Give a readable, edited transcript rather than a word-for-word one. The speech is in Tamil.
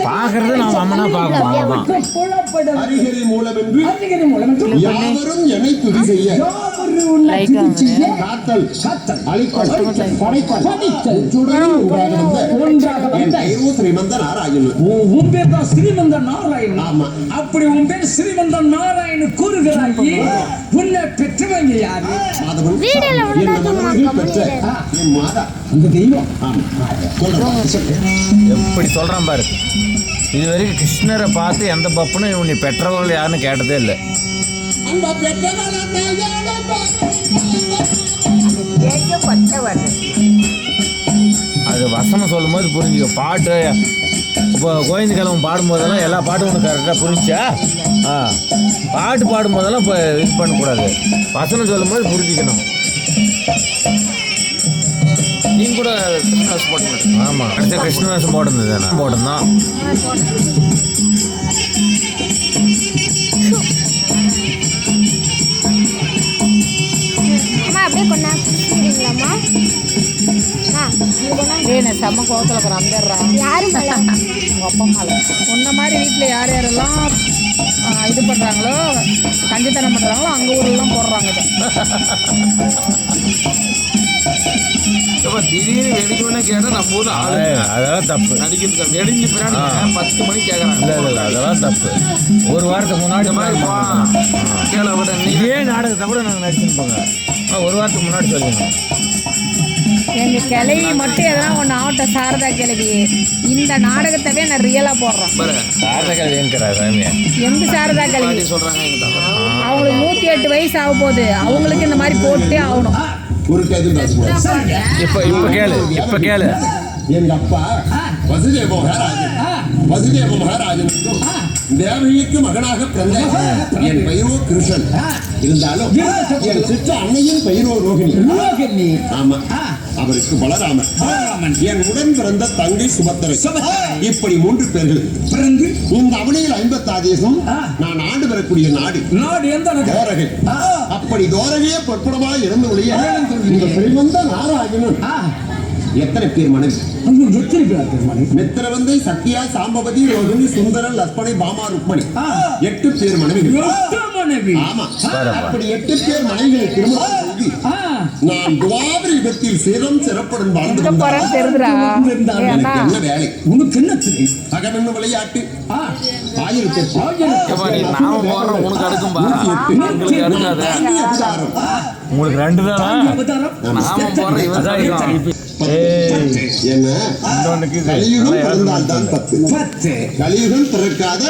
பாக்குறது நான் அம்மனா பார்க்கலாம். அறிகரை மூலமென்று யாவரும் என்னை துதி செய்ய காத்தல் அழித்தல் படைத்தல் ஸ்ரீமந்த நாராயணன். உன் பேர் தான் ஸ்ரீமந்த நாராயணன். ஆமா. அப்படி உன் பேர் ஸ்ரீமந்த நாராயணன் கூறுகிறாயே, உன்னை பெற்றவங்க யாரு? மாதவன் பெற்ற என் மாதா அந்த தெய்வம். எப்படி சொல்றான் பாரு. இது வரைக்கும் கிருஷ்ணரை பார்த்து எந்த பப்புனும் உன்னை பெற்றவர்கள் யாருன்னு கேட்டதே இல்லை. அது வசனம் சொல்லும் போது புரிஞ்சுக்க. பாட்டு இப்போ கோவிந்த கிழமை பாடும்போதெல்லாம் எல்லா பாட்டும் ஒன்று கரெக்டாக புரிஞ்சா. பாட்டு பாடும்போதெல்லாம் இப்போ இது பண்ணக்கூடாது. வசனம் சொல்லும் போது புரிஞ்சிக்கணும். நீங்க கூட கிருஷ்ணதாஸ் போட்டேன். ஆமாம், அடுத்த கிருஷ்ணதாஸ் போட்டிருந்தது நான் போட்டிருந்தான். அப்படியே கொண்டாடுறீங்களாம்மா? செம்ம கோவத்தில் இருக்கிற அந்தர்றா யாரும் உங்கள் அப்பா அம்மாவில் உன்ன மாதிரி வீட்டில் யார் யாரெல்லாம் இது பண்ணுறாங்களோ, கஞ்சித்தனம் பண்ணுறாங்களோ, அங்கே ஊரெல்லாம் போடுறாங்க. திடீர்னு வெடிக்கணும்னு கேட்டால் நம்ம ஊரில் அதெல்லாம் தப்பு. நடிக்கிறது வெடிஞ்சு பின்னாடி 10 மணிக்கு கேட்குறாங்க. இல்லை அதெல்லாம் தப்பு. ஒரு வாரத்துக்கு முன்னாடி கேள விட இதே நாடகத்தை கூட நாங்கள் நடிச்சுருப்போங்க. ஒரு வாரத்துக்கு முன்னாடி சொல்லணும். எங்கள் கிளவி மட்டும் எதனா ஒன்று ஆகட்டும், சாரதா கிளவி இந்த நாடகத்தவே நான் ரியலாக போடுறேன். சாரதா கிளவி என்கிறார் சாமியா. எந்த சாரதா கிளவி சொல்கிறாங்க. அவங்களுக்கு 108 வயசு ஆக போகுது. அவங்களுக்கு இந்த மாதிரி போட்டே ஆகணும். இப்ப கேளு. எங்க அப்பா வசுதேவ மகாராஜனுக்கும் தேவகிக்கு மகனாக பிறந்த என் பெயரோ கிருஷ்ணன். இருந்தாலும் என் சிற்ற அன்னையின் பெயரோ ரோகிணி. ஆமா, அவருக்கு பலராமன். என் உடன் பிறந்த தங்கை சுபத்திரை. இப்படி 3 பேர்கள் பிறந்து இந்த அவனியில் 50 தேசம் நான் ஆண்டு வரக்கூடிய நாடு எந்த தோரகை. அப்படி தோரகையே பொற்புடமாக இறந்து ஒழிய இந்த ஸ்ரீமந்த நாராயணன் எத்தனை பேர் மனைவி? எத்தனை பேர் மனைவி? மித்திரவந்தை, சத்யா, சாம்பவதி, ரோகிணி, சுந்தரன், லட்சுமணி, பாமா, ருக்மணி. 8 பேர் மனைவி. ஆமா, அப்படி 8 பேர் மனைவிகளை திருமணம் செய்து நான் துவாபர யுகத்தில் சிறப்புடன் வாழ்ந்து வந்தால் என்ன வேலை? உனக்கு என்ன தெரியும்? அகமென்ன விளையாட்டு 1000 நாம போடுறோம். உனக்கு அடுக்கும்பா, எங்களுக்கு அடுக்காத. உங்களுக்கு 2 தான். நாம போடுற இவன் என்ன கலியுகம் பிறந்தால்தான் 10. கலியுகம் பிறக்காத